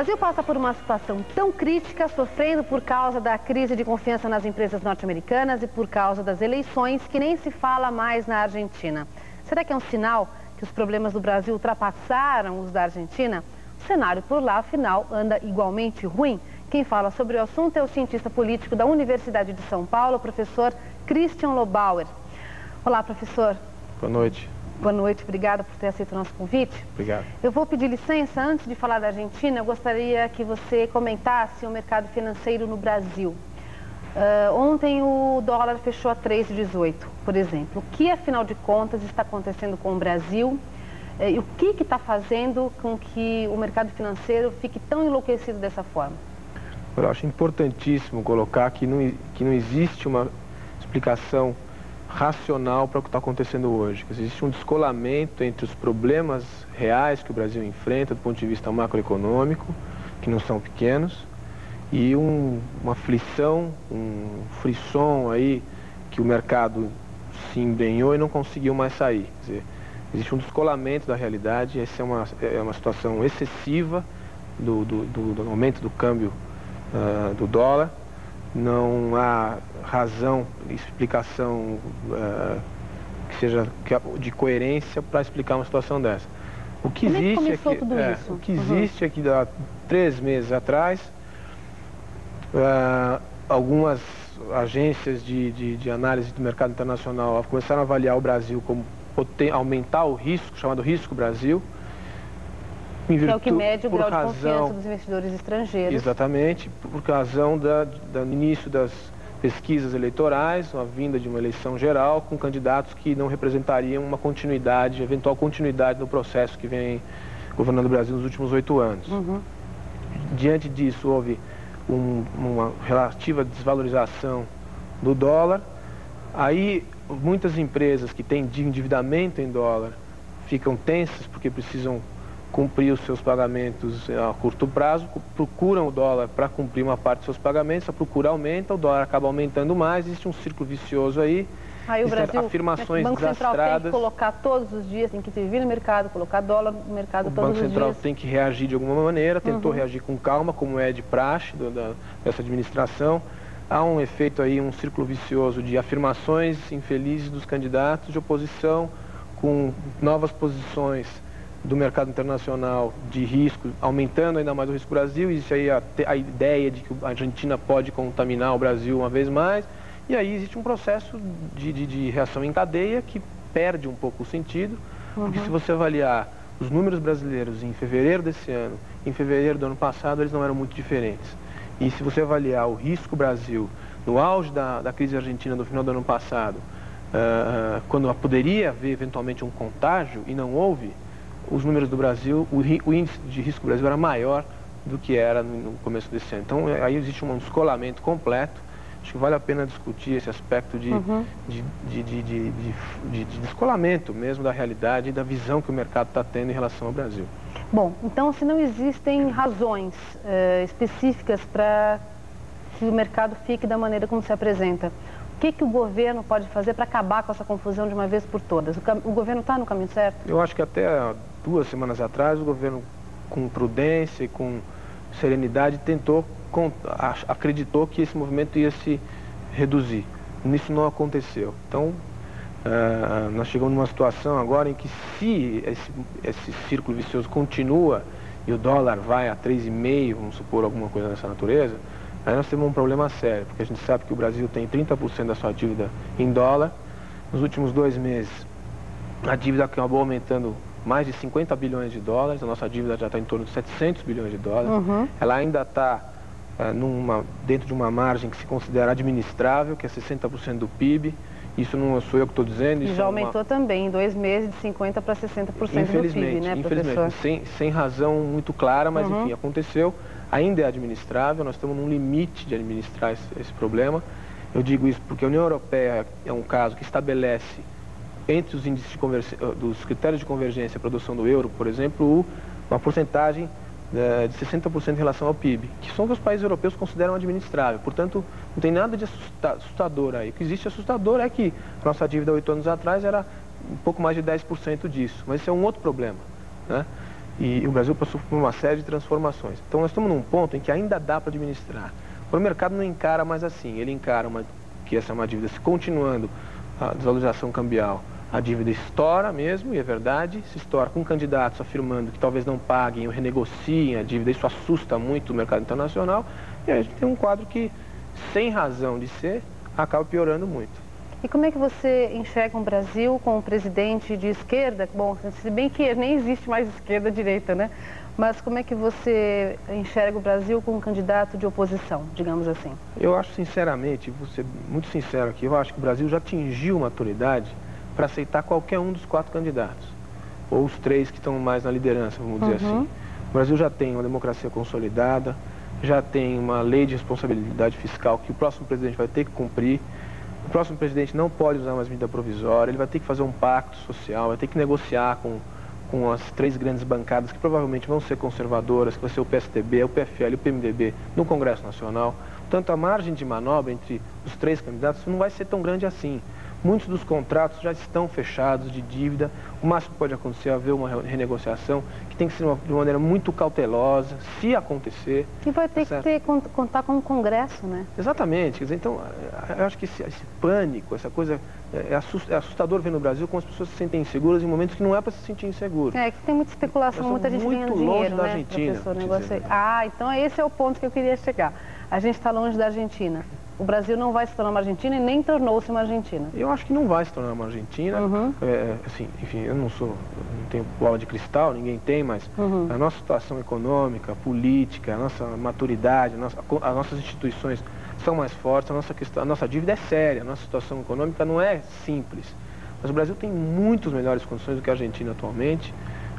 Brasil passa por uma situação tão crítica, sofrendo por causa da crise de confiança nas empresas norte-americanas e por causa das eleições, que nem se fala mais na Argentina. Será que é um sinal que os problemas do Brasil ultrapassaram os da Argentina? O cenário por lá, afinal, anda igualmente ruim. Quem fala sobre o assunto é o cientista político da Universidade de São Paulo, o professor Christian Lobauer. Olá, professor. Boa noite. Boa noite, obrigada por ter aceito o nosso convite. Obrigado. Eu vou pedir licença, antes de falar da Argentina, eu gostaria que você comentasse o mercado financeiro no Brasil. Ontem o dólar fechou a 3,18, por exemplo. O que, afinal de contas, está acontecendo com o Brasil? E o que está fazendo com que o mercado financeiro fique tão enlouquecido dessa forma? Eu acho importantíssimo colocar que não existe uma explicação racional para o que está acontecendo hoje. Existe um descolamento entre os problemas reais que o Brasil enfrenta do ponto de vista macroeconômico, que não são pequenos, e uma aflição, um frisson aí que o mercado se embrenhou e não conseguiu mais sair. Quer dizer, existe um descolamento da realidade. Essa é uma situação excessiva do aumento do câmbio do dólar. Não há razão, explicação que seja de coerência para explicar uma situação dessa. O que existe é que há 3 meses atrás, algumas agências de análise do mercado internacional começaram a avaliar o Brasil como aumentar o risco, chamado risco Brasil. Que é o que mede o grau de confiança dos investidores estrangeiros. Exatamente, por razão do início das pesquisas eleitorais, a vinda de uma eleição geral com candidatos que não representariam uma continuidade, eventual continuidade no processo que vem governando o Brasil nos últimos 8 anos. Diante disso, houve uma relativa desvalorização do dólar. Aí, muitas empresas que têm endividamento em dólar ficam tensas porque precisam cumprir os seus pagamentos a curto prazo, procuram o dólar para cumprir uma parte dos seus pagamentos, a procura aumenta, o dólar acaba aumentando mais, existe um círculo vicioso aí. Aí o Brasil, afirmações o Banco Central desastradas. Tem que colocar todos os dias, tem que intervir no mercado, colocar dólar no mercado todos os dias. O Banco Central tem que reagir de alguma maneira, tentou reagir com calma, como é de praxe dessa administração. Há um efeito aí, um círculo vicioso de afirmações infelizes dos candidatos de oposição, com novas posições do mercado internacional de risco, aumentando ainda mais o risco Brasil. Existe aí a ideia de que a Argentina pode contaminar o Brasil uma vez mais, e aí existe um processo de reação em cadeia que perde um pouco o sentido, porque se você avaliar os números brasileiros em fevereiro desse ano, em fevereiro do ano passado, eles não eram muito diferentes. E se você avaliar o risco Brasil no auge da crise argentina do final do ano passado, quando poderia haver eventualmente um contágio e não houve, os números do Brasil, o índice de risco do Brasil era maior do que era no começo desse ano. Então, aí existe um descolamento completo. Acho que vale a pena discutir esse aspecto de descolamento mesmo da realidade e da visão que o mercado está tendo em relação ao Brasil. Bom, então, se não existem razões específicas para que o mercado fique da maneira como se apresenta, o que o governo pode fazer para acabar com essa confusão de uma vez por todas? O governo está no caminho certo? Eu acho que até 2 semanas atrás o governo, com prudência e com serenidade, acreditou que esse movimento ia se reduzir. Isso não aconteceu. Então, nós chegamos numa situação agora em que, se esse círculo vicioso continua e o dólar vai a 3,5, vamos supor, alguma coisa dessa natureza, aí nós temos um problema sério, porque a gente sabe que o Brasil tem 30% da sua dívida em dólar. Nos últimos 2 meses, a dívida acabou aumentando mais de 50 bilhões de dólares, a nossa dívida já está em torno de 700 bilhões de dólares. Ela ainda está dentro de uma margem que se considera administrável, que é 60% do PIB. Isso não sou eu que estou dizendo. E já aumentou também, em 2 meses, de 50% para 60% do PIB, né, professor? Sem razão muito clara, mas enfim, aconteceu. Ainda é administrável, nós estamos num limite de administrar esse problema. Eu digo isso porque a União Europeia é um caso que estabelece, entre os índices dos critérios de convergência para a adoção do euro, por exemplo, uma porcentagem de 60% em relação ao PIB, que são que os países europeus consideram administrável. Portanto, não tem nada de assustador aí. O que existe assustador é que a nossa dívida 8 anos atrás era um pouco mais de 10% disso, mas esse é um outro problema, né? E o Brasil passou por uma série de transformações. Então nós estamos num ponto em que ainda dá para administrar. O mercado não encara mais assim, ele encara que essa é uma dívida, se continuando a desvalorização cambial, a dívida estoura mesmo, e é verdade, se estoura com candidatos afirmando que talvez não paguem ou renegociem a dívida, isso assusta muito o mercado internacional, e aí a gente tem um quadro que, sem razão de ser, acaba piorando muito. E como é que você enxerga um Brasil com um presidente de esquerda? Bom, se bem que nem existe mais esquerda e direita, né? Mas como é que você enxerga o Brasil com um candidato de oposição, digamos assim? Eu acho, sinceramente, vou ser muito sincero aqui, eu acho que o Brasil já atingiu maturidade para aceitar qualquer um dos 4 candidatos, ou os 3 que estão mais na liderança, vamos dizer assim. O Brasil já tem uma democracia consolidada, já tem uma lei de responsabilidade fiscal que o próximo presidente vai ter que cumprir. O próximo presidente não pode usar mais medida provisória, ele vai ter que fazer um pacto social, vai ter que negociar com as 3 grandes bancadas que provavelmente vão ser conservadoras, que vai ser o PSDB, o PFL e o PMDB no Congresso Nacional. Portanto, a margem de manobra entre os 3 candidatos não vai ser tão grande assim. Muitos dos contratos já estão fechados de dívida, o máximo que pode acontecer é haver uma renegociação, que tem que ser de uma maneira muito cautelosa, se acontecer. E vai ter que contar com o Congresso, né? Exatamente, quer dizer, então, eu acho que esse pânico, essa coisa, é assustador ver no Brasil como as pessoas se sentem inseguras em momentos que não é para se sentir inseguro. É, que tem muita especulação, muita gente ganhando dinheiro, né, Argentina, professor? Ah, então esse é o ponto que eu queria chegar. A gente está longe da Argentina. O Brasil não vai se tornar uma Argentina e nem tornou-se uma Argentina. Eu acho que não vai se tornar uma Argentina. Assim, enfim, eu não tenho bola de cristal, ninguém tem, mas a nossa situação econômica, política, a nossa maturidade, as nossas instituições são mais fortes, a nossa dívida é séria, a nossa situação econômica não é simples. Mas o Brasil tem muitas melhores condições do que a Argentina atualmente.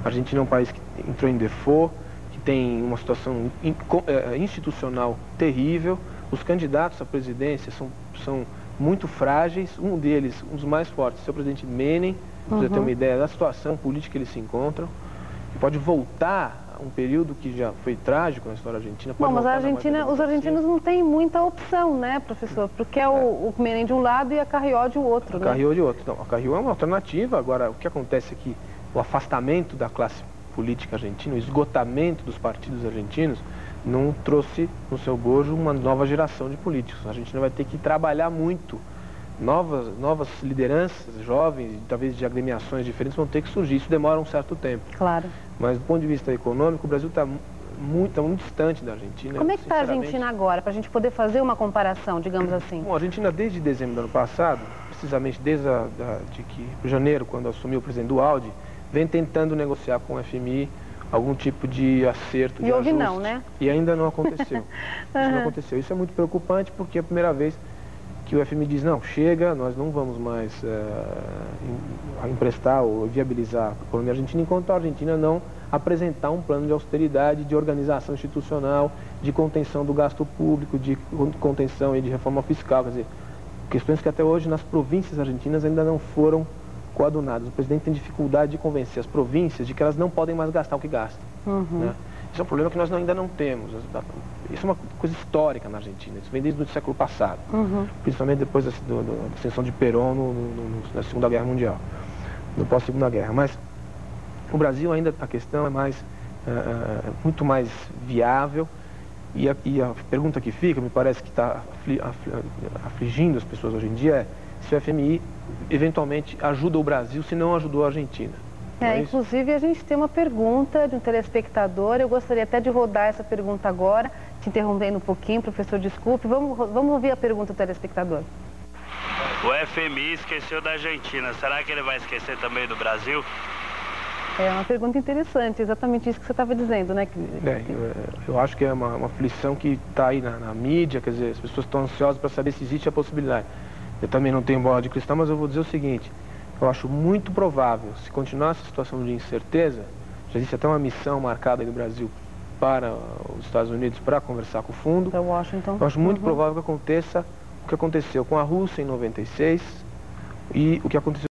A Argentina é um país que entrou em default, que tem uma situação institucional terrível. Os candidatos à presidência são muito frágeis, um deles, um dos mais fortes, é o presidente Menem, para você ter uma ideia da situação política que eles se encontram. E pode voltar a um período que já foi trágico na história argentina. Bom, mas os argentinos não têm muita opção, né, professor? Porque é o Menem de um lado e a Carrió de outro, né? A Carrió de outro. Não, a Carrió é uma alternativa. Agora, o que acontece aqui, o afastamento da classe política argentina, o esgotamento dos partidos argentinos, não trouxe no seu bojo uma nova geração de políticos. A Argentina vai ter que trabalhar muito. Novas lideranças, jovens, talvez de agremiações diferentes, vão ter que surgir. Isso demora um certo tempo. Claro. Mas do ponto de vista econômico, o Brasil está muito distante da Argentina. Como é que está a Argentina agora, para a gente poder fazer uma comparação, digamos assim? Bom, a Argentina, desde dezembro do ano passado, precisamente desde janeiro, quando assumiu o presidente Dualde, vem tentando negociar com o FMI algum tipo de acerto, de ajuste. E houve não, né? E ainda não aconteceu. Isso não aconteceu. Isso é muito preocupante porque é a primeira vez que o FMI diz, não, chega, nós não vamos mais emprestar ou viabilizar a economia argentina enquanto a Argentina não apresentar um plano de austeridade, de organização institucional, de contenção do gasto público, de contenção e de reforma fiscal. Quer dizer, questões que até hoje nas províncias argentinas ainda não foram coadunadas. O presidente tem dificuldade de convencer as províncias de que elas não podem mais gastar o que gastam. Né? Isso é um problema que nós ainda não temos. Isso é uma coisa histórica na Argentina. Isso vem desde o século passado. Principalmente depois da ascensão de Perón na Segunda Guerra Mundial. No pós-Segunda Guerra. Mas o Brasil ainda, a questão é muito mais viável. E a pergunta que fica, me parece que está afligindo as pessoas hoje em dia, é se o FMI eventualmente ajuda o Brasil, se não ajudou a Argentina. Inclusive a gente tem uma pergunta de um telespectador, eu gostaria até de rodar essa pergunta agora, te interrompendo um pouquinho, professor, desculpe, vamos ouvir a pergunta do telespectador. O FMI esqueceu da Argentina, será que ele vai esquecer também do Brasil? É uma pergunta interessante, exatamente isso que você estava dizendo, né? Eu acho que é uma aflição que está aí na mídia, quer dizer, as pessoas estão ansiosas para saber se existe a possibilidade. Eu também não tenho bola de cristal, mas eu vou dizer o seguinte, eu acho muito provável, se continuar essa situação de incerteza, já existe até uma missão marcada aí do Brasil para os Estados Unidos para conversar com o fundo. Para Washington. Eu acho muito provável que aconteça o que aconteceu com a Rússia em 96 e o que aconteceu